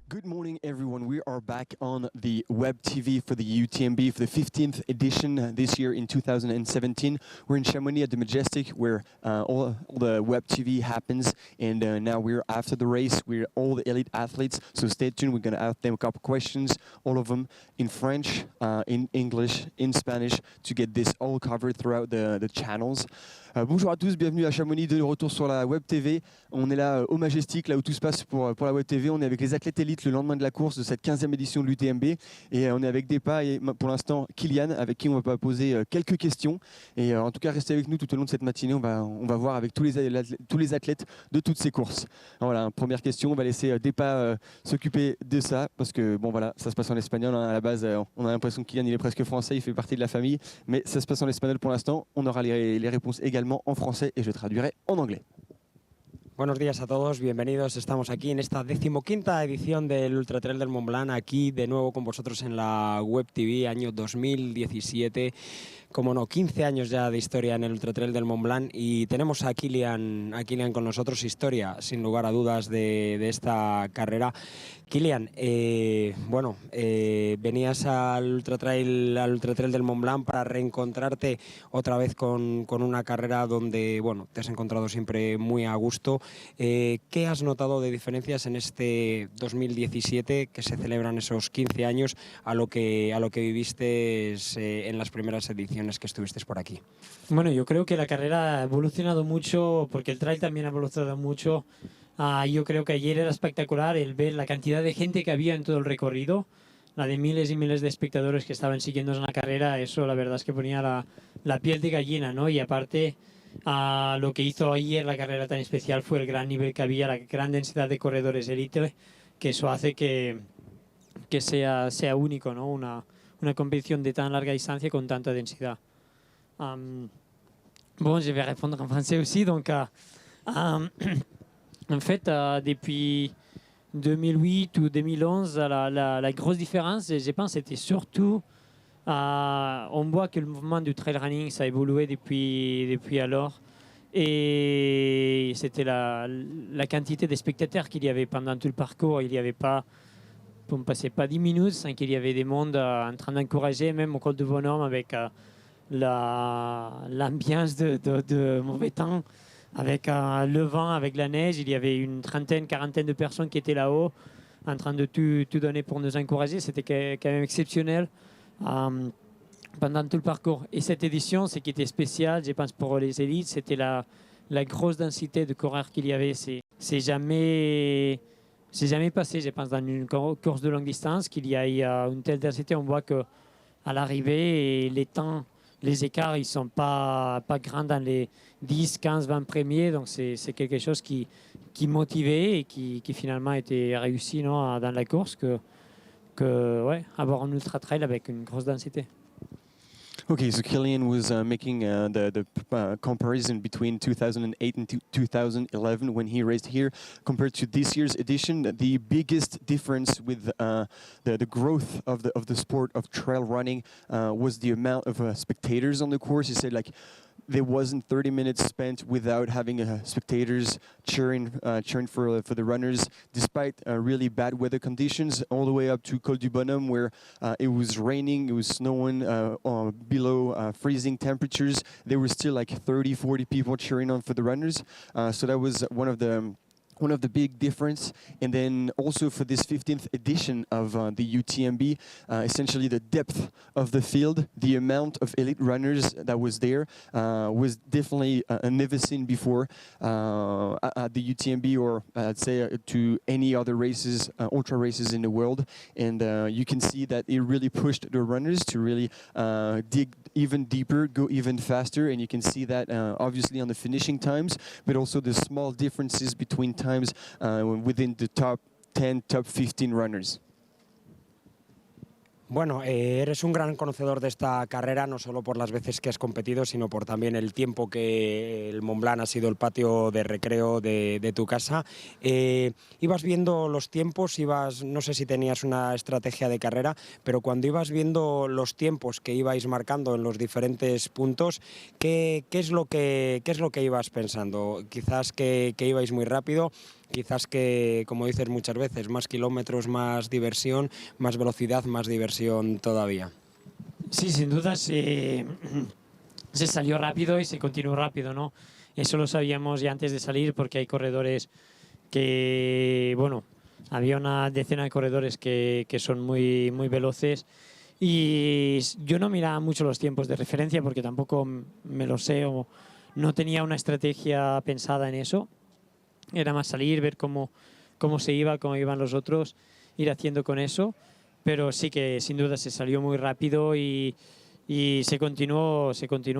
Good morning, everyone. We are back on the web TV for the UTMB for the 15th edition this year in 2017. We're in Chamonix at the Majestic, where all the web TV happens. And now we're after the race. We're all the elite athletes. So stay tuned. We're going to ask them a couple questions, all of them in French, in English, in Spanish, to get this all covered throughout the channels. Bonjour à tous, bienvenue à Chamonix, de retour sur la Web TV. On est là au Majestic, là où tout se passe pour la Web TV. On est avec les athlètes élites le lendemain de la course de cette 15e édition de l'UTMB. Et on est avec Depa et pour l'instant Kilian, avec qui on va poser quelques questions. Et en tout cas, restez avec nous tout au long de cette matinée. On va voir avec tous les athlètes de toutes ces courses. Alors voilà, première question, on va laisser Depa s'occuper de ça. Parce que bon voilà, ça se passe en espagnol. Hein. À la base, on a l'impression que Kilian il est presque français, il fait partie de la famille. Mais ça se passe en espagnol pour l'instant. On aura les réponses également en français et je traduirai en anglais. Buenos días a todos, bienvenidos. Estamos aquí en esta 15ª edición del Ultra Trail del Mont-Blanc, aquí de nuevo con vosotros en la Web TV, año 2017. Como no, 15 años ya de historia en el Ultra Trail del Mont-Blanc y tenemos a Kilian con nosotros, historia sin lugar a dudas de esta carrera. Kilian, venías al Ultra Trail del Mont-Blanc para reencontrarte otra vez con una carrera donde te has encontrado siempre muy a gusto. ¿Qué has notado de diferencias en este 2017 que se celebran esos 15 años a lo que viviste en las primeras ediciones que estuviste por aquí? Bueno, yo creo que la carrera ha evolucionado mucho porque el trail también ha evolucionado mucho. Yo creo que ayer era espectacular el ver la cantidad de gente que había en todo el recorrido, la de miles y miles de espectadores que estaban siguiéndonos en la carrera. Eso la verdad es que ponía la piel de gallina, ¿no? Y aparte, lo que hizo ayer la carrera tan especial fue el gran nivel que había, la gran densidad de corredores élite, que eso hace que sea único, ¿no? Una compétition de tan larga distancia con tanta densidad. Bon, je vais répondre en français aussi. Donc, en fait, depuis 2008 ou 2011, la grosse différence, je pense, c'était surtout, on voit que le mouvement du trail running, ça a évolué depuis alors. Et c'était la quantité de spectateurs qu'il y avait pendant tout le parcours. Il n'y avait pas... On ne passait pas 10 minutes sans qu'il y avait des mondes en train d'encourager, même au col de Bonhomme, avec l'ambiance de mauvais temps, avec le vent, avec la neige. Il y avait une quarantaine de personnes qui étaient là-haut en train de tout donner pour nous encourager. C'était quand même exceptionnel pendant tout le parcours. Et cette édition, ce qui était spécial, je pense, pour les élites, c'était la grosse densité de coureurs qu'il y avait. C'est jamais passé, je pense, dans une course de longue distance qu'il y ait une telle densité. On voit qu'à l'arrivée, les temps, les écarts, ils ne sont pas grands dans les 10, 15, 20 premiers. Donc c'est quelque chose qui motivait et qui finalement était réussi, non, dans la course, avoir un ultra trail avec une grosse densité. Okay, so Kilian was making the comparison between 2008 and 2011 when he raced here compared to this year's edition. The biggest difference with the growth of the sport of trail running was the amount of spectators on the course. He said, like, there wasn't 30 minutes spent without having spectators cheering for the runners, despite really bad weather conditions, all the way up to Col du Bonhomme, where it was raining, it was snowing, below freezing temperatures. There were still like 30, 40 people cheering on for the runners. So that was one of the big difference. And then also for this 15th edition of the UTMB, essentially the depth of the field, the amount of elite runners that was there was definitely never seen before at the UTMB, or I'd say to any other races, ultra races in the world. And you can see that it really pushed the runners to really dig even deeper, go even faster. And you can see that obviously on the finishing times, but also the small differences between times within the top 10, top 15 runners. Bueno, eres un gran conocedor de esta carrera, no solo por las veces que has competido, sino por también el tiempo que el Mont-Blanc ha sido el patio de recreo de tu casa. Ibas viendo los tiempos, no sé si tenías una estrategia de carrera, pero cuando ibas viendo los tiempos que ibais marcando en los diferentes puntos, ¿qué es lo que ibas pensando? Quizás que ibais muy rápido, quizás que, como dices muchas veces, más kilómetros, más diversión, más velocidad, más diversión todavía. Sí, sin duda se salió rápido y se continuó rápido, ¿no? Eso lo sabíamos ya antes de salir porque hay corredores que, bueno, había una decena de corredores que son muy, muy veloces y yo no miraba mucho los tiempos de referencia porque tampoco me lo sé o no tenía una estrategia pensada en eso. Era más salir, ver cómo se iba, cómo iban los otros, ir haciendo con eso. Pero sí que sin duda se salió muy rápido y se continuó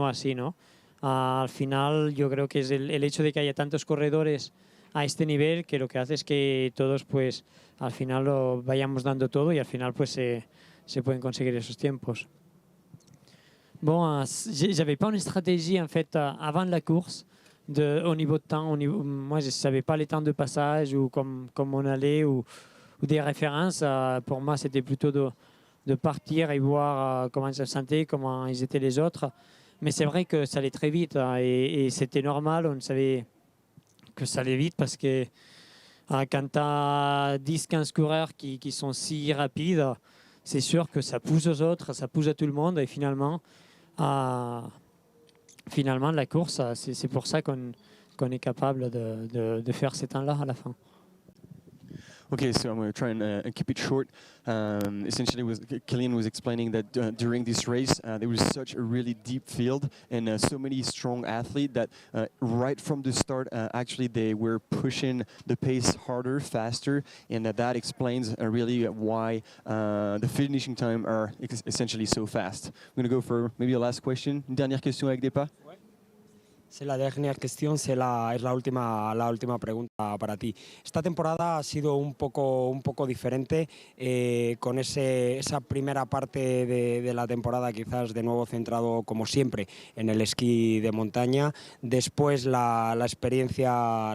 así, ¿no? Al final yo creo que es el hecho de que haya tantos corredores a este nivel que lo que hace es que todos pues al final lo vayamos dando todo y al final pues se pueden conseguir esos tiempos. Bon, j'avais pas une stratégie en fait avant la course au niveau de temps. Moi, je savais pas les temps de passage ou comme on allait ou des références. Pour moi, c'était plutôt de partir et voir comment ils se sentaient, comment ils étaient les autres. Mais c'est vrai que ça allait très vite et c'était normal. On savait que ça allait vite parce que quand tu as 10-15 coureurs qui sont si rapides, c'est sûr que ça pousse aux autres, ça pousse à tout le monde et finalement, la course, c'est pour ça qu'on est capable de faire ces temps-là à la fin. Okay, so I'm going to try and keep it short. Essentially, Kilian was explaining that during this race, there was such a really deep field and so many strong athletes that right from the start, actually they were pushing the pace harder, faster, and that explains really why the finishing time are essentially so fast. I'm going to go for maybe a last question. Une dernière question avec Depa. Sí, la dernière question es la última pregunta para ti. Esta temporada ha sido un poco diferente, con esa primera parte de la temporada quizás de nuevo centrado como siempre en el esquí de montaña, después la experiencia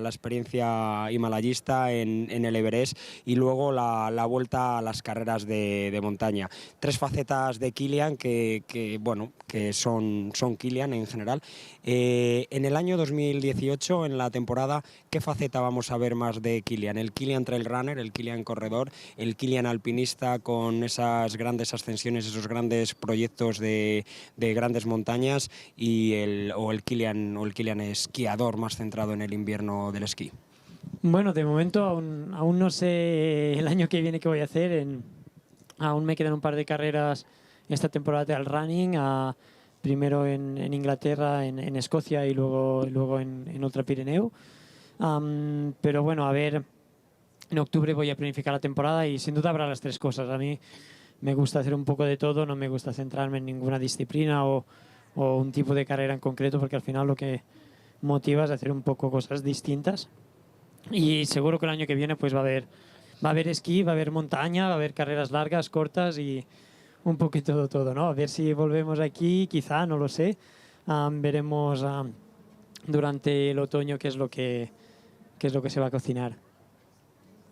himalayista en el Everest y luego la vuelta a las carreras de montaña. Tres facetas de Kilian que son Kilian en general. En el año 2018, en la temporada, ¿qué faceta vamos a ver más de Kilian? ¿El Kilian Trail Runner, el Kilian corredor, el Kilian alpinista con esas grandes ascensiones, esos grandes proyectos de grandes montañas o el Kilian esquiador más centrado en el invierno del esquí? Bueno, de momento aún no sé el año que viene qué voy a hacer. Aún me quedan un par de carreras esta temporada de al running. Primero en Inglaterra, en Escocia y luego en Ultra Pirineo. Pero bueno, a ver, en octubre voy a planificar la temporada y sin duda habrá las tres cosas. A mí me gusta hacer un poco de todo, no me gusta centrarme en ninguna disciplina o un tipo de carrera en concreto porque al final lo que motiva es hacer un poco cosas distintas. Y seguro que el año que viene pues va a haber esquí, va a haber montaña, va a haber carreras largas, cortas y un poquito de todo, ¿no? A ver si volvemos aquí, quizá, no lo sé. Veremos durante el otoño qué es lo que se va a cocinar.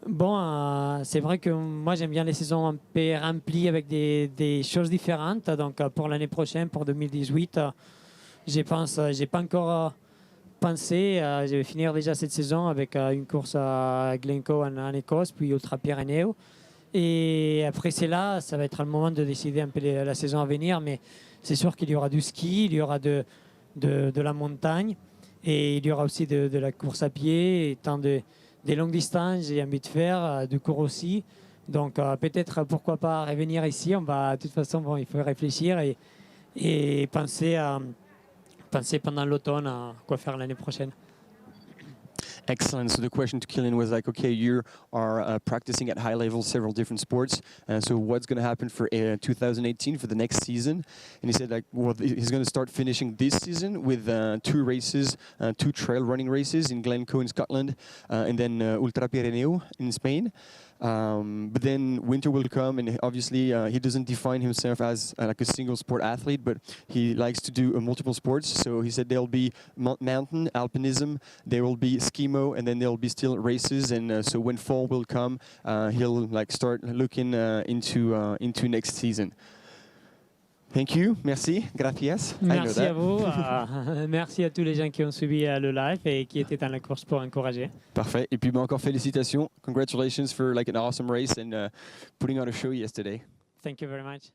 Bon, c'est vrai que moi j'aime bien les saisons un peu remplies avec des choses différentes. Donc pour l'année prochaine, pour 2018, j'ai pas encore pensé. Je vais finir déjà cette saison avec une course à Glencoe en Écosse, puis Ultra Pyrénées. Et après cela, ça va être le moment de décider un peu la saison à venir, mais c'est sûr qu'il y aura du ski, il y aura de la montagne et il y aura aussi de la course à pied, et tant des longues distances, j'ai envie de faire, de cours aussi. Donc peut-être, pourquoi pas revenir ici. De toute façon, bon, il faut réfléchir et penser pendant l'automne à quoi faire l'année prochaine. Excellent. So the question to Kilian was like, okay, you are practicing at high level several different sports. So what's going to happen for 2018 for the next season? And he said like, well, he's going to start finishing this season with 2 races, 2 trail running races in Glencoe in Scotland, and then Ultra Pirineo in Spain. But then winter will come, and obviously he doesn't define himself as like a single sport athlete, but he likes to do multiple sports. So he said there'll be mountain alpinism, there will be skimo, and then there'll be still races. And so when fall will come, he'll like start looking into next season. Thank you, merci, gracias. Merci à vous, merci à tous les gens qui ont suivi le live et qui étaient dans la course pour encourager. Parfait. Et puis encore félicitations. Congratulations for like an awesome race and putting on a show yesterday. Thank you very much.